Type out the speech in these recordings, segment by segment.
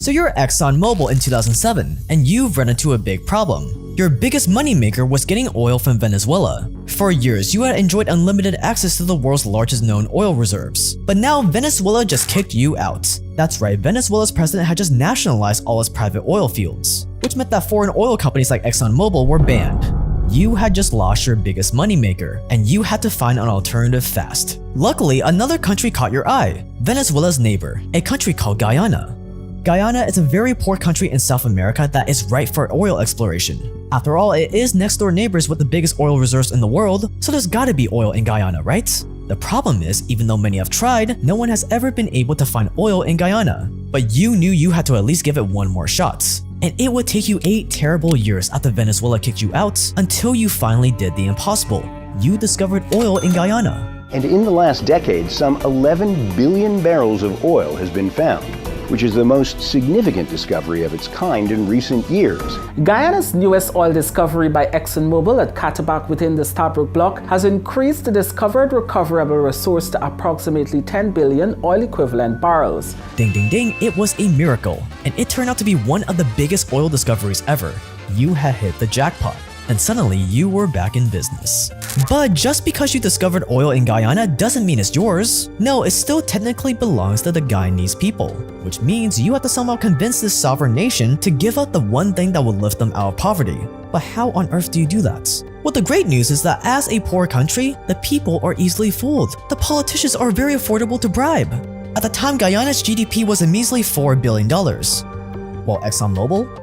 So you're ExxonMobil in 2007, and you've run into a big problem. Your biggest moneymaker was getting oil from Venezuela. For years, you had enjoyed unlimited access to the world's largest known oil reserves. But now Venezuela just kicked you out. That's right, Venezuela's president had just nationalized all its private oil fields, which meant that foreign oil companies like ExxonMobil were banned. You had just lost your biggest moneymaker, and you had to find an alternative fast. Luckily, another country caught your eye, Venezuela's neighbor, a country called Guyana. Guyana is a very poor country in South America that is ripe for oil exploration. After all, it is next door neighbors with the biggest oil reserves in the world, so there's gotta be oil in Guyana, right? The problem is, even though many have tried, no one has ever been able to find oil in Guyana. But you knew you had to at least give it one more shot. And it would take you 8 terrible years after Venezuela kicked you out until you finally did the impossible. You discovered oil in Guyana. And in the last decade, some 11 billion barrels of oil has been found, which is the most significant discovery of its kind in recent years. Guyana's newest oil discovery by ExxonMobil at Cataback within the Stabroek Block has increased the discovered recoverable resource to approximately 10 billion oil equivalent barrels. Ding ding ding, it was a miracle, and it turned out to be one of the biggest oil discoveries ever. You had hit the jackpot, and suddenly you were back in business. But just because you discovered oil in Guyana doesn't mean it's yours. No, it still technically belongs to the Guyanese people, which means you have to somehow convince this sovereign nation to give up the one thing that would lift them out of poverty. But how on earth do you do that? Well, the great news is that as a poor country, the people are easily fooled. The politicians are very affordable to bribe. At the time, Guyana's GDP was a measly $4 billion. While ExxonMobil?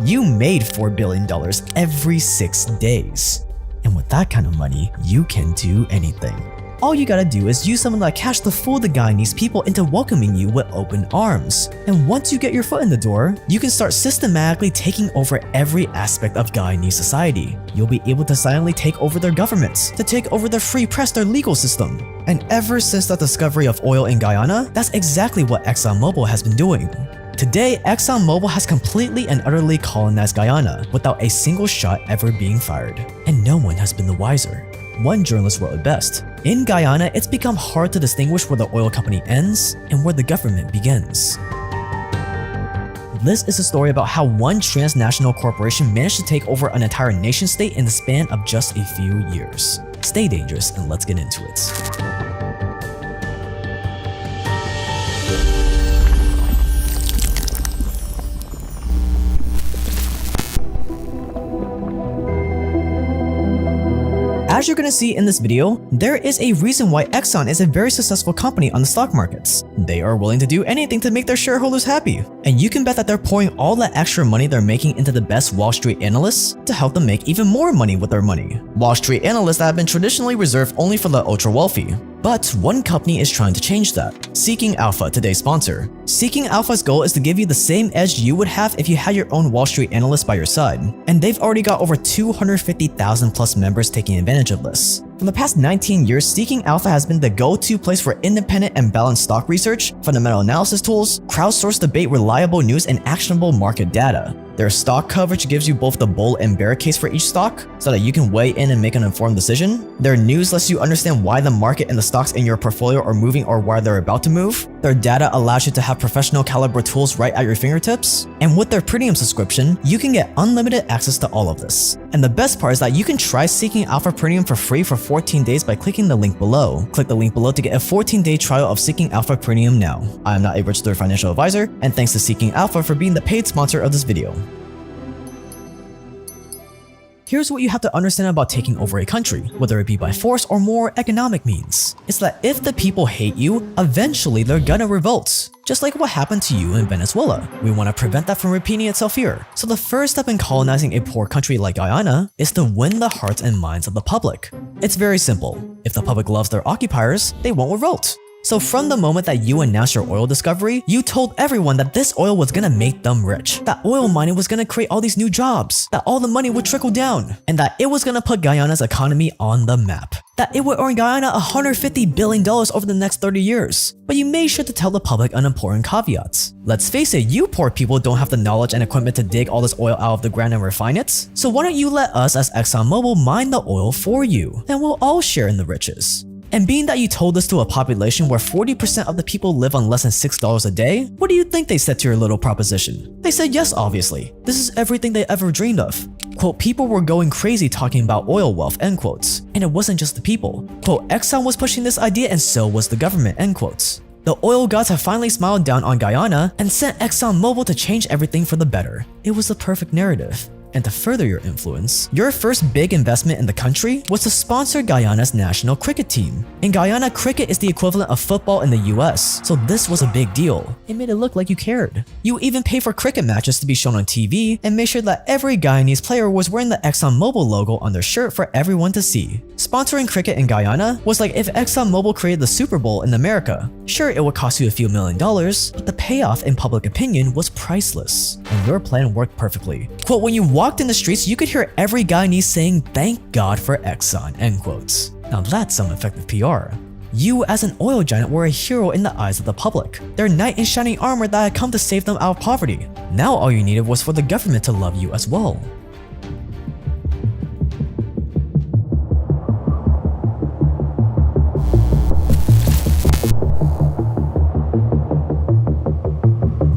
You made $4 billion every 6 days. And with that kind of money, you can do anything. All you gotta do is use some of that cash to fool the Guyanese people into welcoming you with open arms. And once you get your foot in the door, you can start systematically taking over every aspect of Guyanese society. You'll be able to silently take over their governments, to take over their free press, their legal system. And ever since the discovery of oil in Guyana, that's exactly what ExxonMobil has been doing. Today, ExxonMobil has completely and utterly colonized Guyana without a single shot ever being fired, and no one has been the wiser. One journalist wrote it best: in Guyana, it's become hard to distinguish where the oil company ends and where the government begins. This is a story about how one transnational corporation managed to take over an entire nation state in the span of just a few years. Stay dangerous and let's get into it. As you're gonna see in this video, there is a reason why Exxon is a very successful company on the stock markets. They are willing to do anything to make their shareholders happy. And you can bet that they're pouring all that extra money they're making into the best Wall Street analysts to help them make even more money with their money. Wall Street analysts that have been traditionally reserved only for the ultra wealthy. But one company is trying to change that. Seeking Alpha, today's sponsor. Seeking Alpha's goal is to give you the same edge you would have if you had your own Wall Street analyst by your side. And they've already got over 250,000 plus members taking advantage of this. For the past 19 years, Seeking Alpha has been the go-to place for independent and balanced stock research, fundamental analysis tools, crowdsourced debate, reliable news, and actionable market data. Their stock coverage gives you both the bull and bear case for each stock, so that you can weigh in and make an informed decision. Their news lets you understand why the market and the stocks in your portfolio are moving or why they're about to move. Their data allows you to have professional caliber tools right at your fingertips. And with their premium subscription, you can get unlimited access to all of this. And the best part is that you can try Seeking Alpha Premium for free for 14 days by clicking the link below. Click the link below to get a 14-day trial of Seeking Alpha Premium now. I am not a registered financial advisor, and thanks to Seeking Alpha for being the paid sponsor of this video. Here's what you have to understand about taking over a country, whether it be by force or more economic means. It's that if the people hate you, eventually they're gonna revolt. Just like what happened to you in Venezuela. We want to prevent that from repeating itself here. So the first step in colonizing a poor country like Guyana is to win the hearts and minds of the public. It's very simple. If the public loves their occupiers, they won't revolt. So from the moment that you announced your oil discovery, you told everyone that this oil was gonna make them rich, that oil mining was gonna create all these new jobs, that all the money would trickle down, and that it was gonna put Guyana's economy on the map, that it would earn Guyana $150 billion over the next 30 years. But you made sure to tell the public an important caveat. Let's face it, you poor people don't have the knowledge and equipment to dig all this oil out of the ground and refine it, so why don't you let us as ExxonMobil mine the oil for you, and we'll all share in the riches. And being that you told this to a population where 40% of the people live on less than $6 a day, what do you think they said to your little proposition? They said yes, obviously. This is everything they ever dreamed of. Quote, people were going crazy talking about oil wealth, end quotes. And it wasn't just the people. Quote, Exxon was pushing this idea and so was the government, end quotes. The oil gods have finally smiled down on Guyana and sent ExxonMobil to change everything for the better. It was the perfect narrative. And to further your influence, your first big investment in the country was to sponsor Guyana's national cricket team. In Guyana, cricket is the equivalent of football in the US, so this was a big deal. It made it look like you cared. You even paid for cricket matches to be shown on TV and made sure that every Guyanese player was wearing the ExxonMobil logo on their shirt for everyone to see. Sponsoring cricket in Guyana was like if ExxonMobil created the Super Bowl in America. Sure, it would cost you a few $1,000,000, but the payoff in public opinion was priceless, and your plan worked perfectly. Quote, when you walked in the streets, you could hear every Guyanese saying, "Thank God for Exxon," end quotes. Now that's some effective PR. You as an oil giant were a hero in the eyes of the public, their knight in shining armor that had come to save them out of poverty. Now all you needed was for the government to love you as well.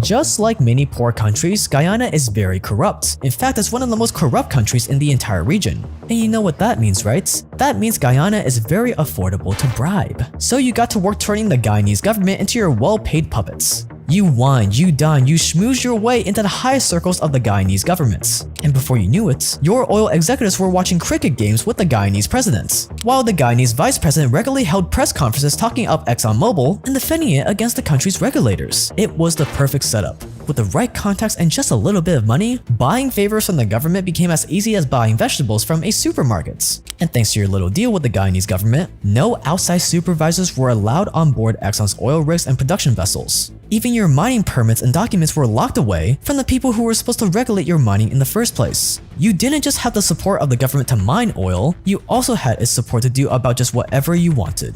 Just like many poor countries, Guyana is very corrupt. In fact, it's one of the most corrupt countries in the entire region. And you know what that means, right? That means Guyana is very affordable to bribe. So you got to work turning the Guyanese government into your well-paid puppets. You whined, you dined, you schmoozed your way into the highest circles of the Guyanese government. And before you knew it, your oil executives were watching cricket games with the Guyanese president, while the Guyanese vice president regularly held press conferences talking up ExxonMobil and defending it against the country's regulators. It was the perfect setup. With the right contacts and just a little bit of money, buying favors from the government became as easy as buying vegetables from a supermarket. And thanks to your little deal with the Guyanese government, no outside supervisors were allowed on board Exxon's oil rigs and production vessels. Even your mining permits and documents were locked away from the people who were supposed to regulate your mining in the first place. You didn't just have the support of the government to mine oil, you also had its support to do about just whatever you wanted.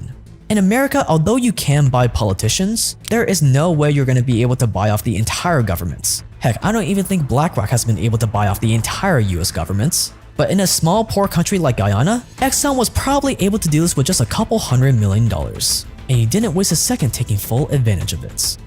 In America, although you can buy politicians, there is no way you're going to be able to buy off the entire government. Heck, I don't even think BlackRock has been able to buy off the entire US government. But in a small, poor country like Guyana, Exxon was probably able to do this with just a couple $100 million. And you didn't waste a second taking full advantage of it.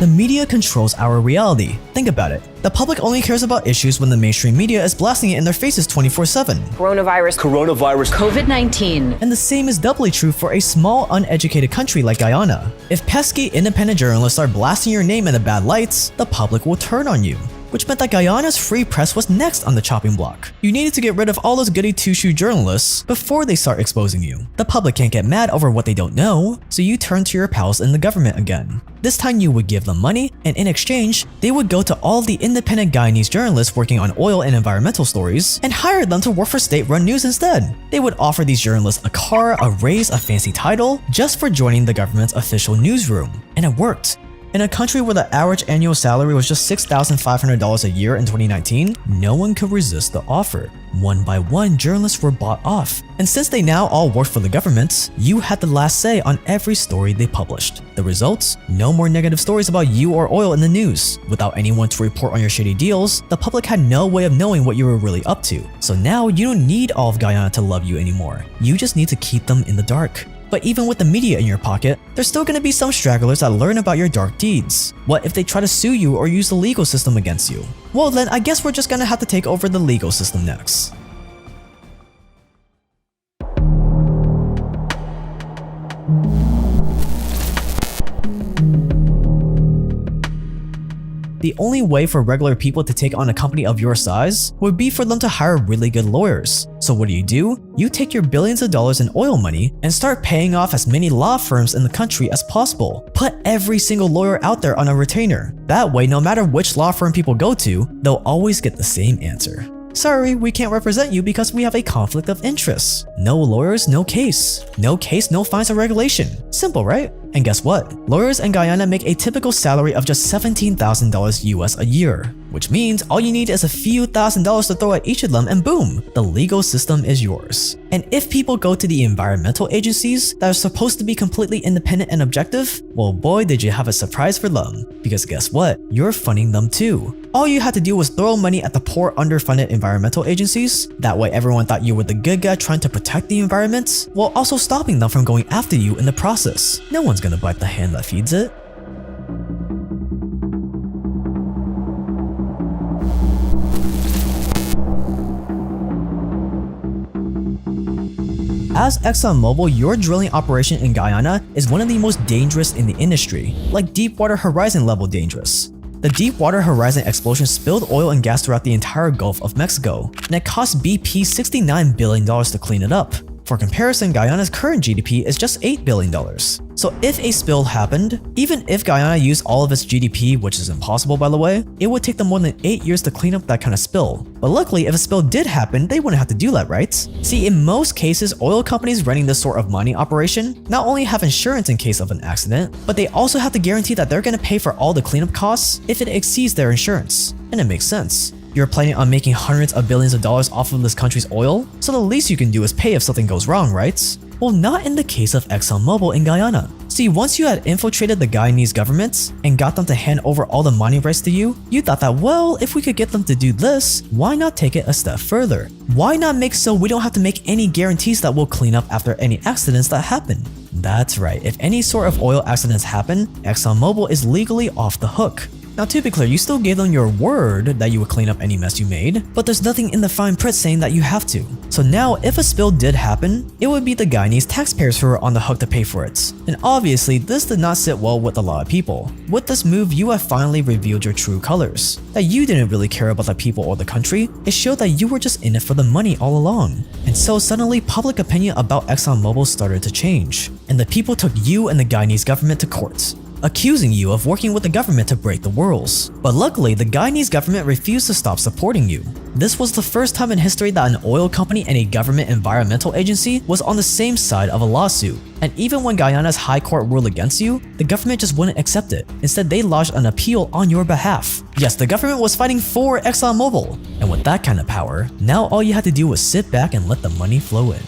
The media controls our reality. Think about it. The public only cares about issues when the mainstream media is blasting it in their faces 24/7. Coronavirus. COVID-19. And the same is doubly true for a small, uneducated country like Guyana. If pesky, independent journalists are blasting your name in the bad lights, the public will turn on you. Which meant that Guyana's free press was next on the chopping block. You needed to get rid of all those goody two-shoe journalists before they start exposing you. The public can't get mad over what they don't know, so you turn to your pals in the government again. This time you would give them money, and in exchange, they would go to all the independent Guyanese journalists working on oil and environmental stories and hire them to work for state-run news instead. They would offer these journalists a car, a raise, a fancy title, just for joining the government's official newsroom. And it worked. In a country where the average annual salary was just $6,500 a year in 2019, no one could resist the offer. One by one, journalists were bought off. And since they now all worked for the government, you had the last say on every story they published. The results? No more negative stories about you or oil in the news. Without anyone to report on your shady deals, the public had no way of knowing what you were really up to. So now you don't need all of Guyana to love you anymore. You just need to keep them in the dark. But even with the media in your pocket, there's still gonna be some stragglers that learn about your dark deeds. What if they try to sue you or use the legal system against you? Well then, I guess we're just gonna have to take over the legal system next. The only way for regular people to take on a company of your size would be for them to hire really good lawyers. So what do? You take your billions of dollars in oil money and start paying off as many law firms in the country as possible. Put every single lawyer out there on a retainer. That way, no matter which law firm people go to, they'll always get the same answer. Sorry, we can't represent you because we have a conflict of interest. No lawyers, no case. No case, no fines or regulation. Simple, right? And guess what? Lawyers in Guyana make a typical salary of just $17,000 US a year, which means all you need is a few $1,000s to throw at each of them and boom, the legal system is yours. And if people go to the environmental agencies that are supposed to be completely independent and objective, well boy did you have a surprise for them, because guess what? You're funding them too. All you had to do was throw money at the poor underfunded environmental agencies, that way everyone thought you were the good guy trying to protect the environment, while also stopping them from going after you in the process. No one's gonna bite the hand that feeds it. As ExxonMobil, your drilling operation in Guyana is one of the most dangerous in the industry, like Deepwater Horizon level dangerous. The Deepwater Horizon explosion spilled oil and gas throughout the entire Gulf of Mexico, and it cost BP $69 billion to clean it up. For comparison, Guyana's current GDP is just $8 billion. So if a spill happened, even if Guyana used all of its GDP, which is impossible by the way, it would take them more than 8 years to clean up that kind of spill. But luckily, if a spill did happen, they wouldn't have to do that, right? See, in most cases, oil companies running this sort of mining operation not only have insurance in case of an accident, but they also have to guarantee that they're going to pay for all the cleanup costs if it exceeds their insurance. And it makes sense. You're planning on making hundreds of billions of dollars off of this country's oil, so the least you can do is pay if something goes wrong, right? Well, not in the case of ExxonMobil in Guyana. See, once you had infiltrated the Guyanese government and got them to hand over all the mining rights to you, you thought that, well, if we could get them to do this, why not take it a step further? Why not make so we don't have to make any guarantees that we'll clean up after any accidents that happen? That's right, if any sort of oil accidents happen, ExxonMobil is legally off the hook. Now to be clear, you still gave them your word that you would clean up any mess you made, but there's nothing in the fine print saying that you have to. So now if a spill did happen, it would be the Guyanese taxpayers who are on the hook to pay for it. And obviously this did not sit well with a lot of people. With this move, you have finally revealed your true colors. That you didn't really care about the people or the country, it showed that you were just in it for the money all along. And so suddenly public opinion about ExxonMobil started to change, and the people took you and the Guyanese government to court, accusing you of working with the government to break the rules. But luckily, the Guyanese government refused to stop supporting you. This was the first time in history that an oil company and a government environmental agency was on the same side of a lawsuit. And even when Guyana's high court ruled against you, the government just wouldn't accept it. Instead, they lodged an appeal on your behalf. Yes, the government was fighting for ExxonMobil. And with that kind of power, now all you had to do was sit back and let the money flow in.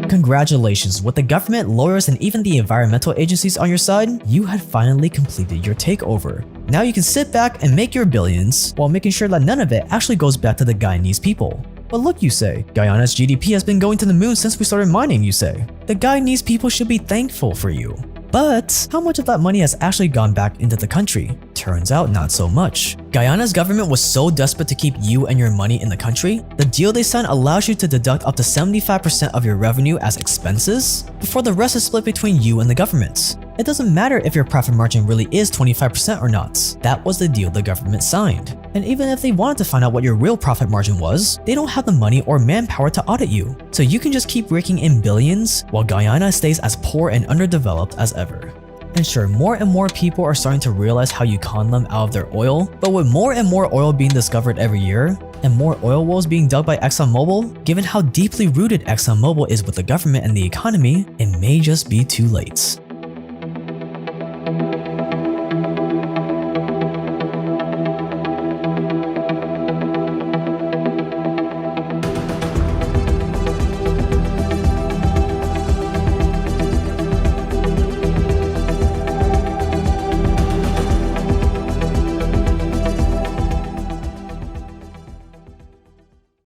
Congratulations, with the government, lawyers, and even the environmental agencies on your side, you had finally completed your takeover. Now you can sit back and make your billions while making sure that none of it actually goes back to the Guyanese people. But look, you say, Guyana's GDP has been going to the moon since we started mining, you say. The Guyanese people should be thankful for you. But how much of that money has actually gone back into the country? Turns out not so much. Guyana's government was so desperate to keep you and your money in the country, the deal they signed allows you to deduct up to 75% of your revenue as expenses, before the rest is split between you and the government. It doesn't matter if your profit margin really is 25% or not. That was the deal the government signed. And even if they wanted to find out what your real profit margin was, they don't have the money or manpower to audit you. So you can just keep raking in billions while Guyana stays as poor and underdeveloped as ever. And sure, more and more people are starting to realize how you con them out of their oil, but with more and more oil being discovered every year, and more oil wells being dug by ExxonMobil, given how deeply rooted ExxonMobil is with the government and the economy, it may just be too late.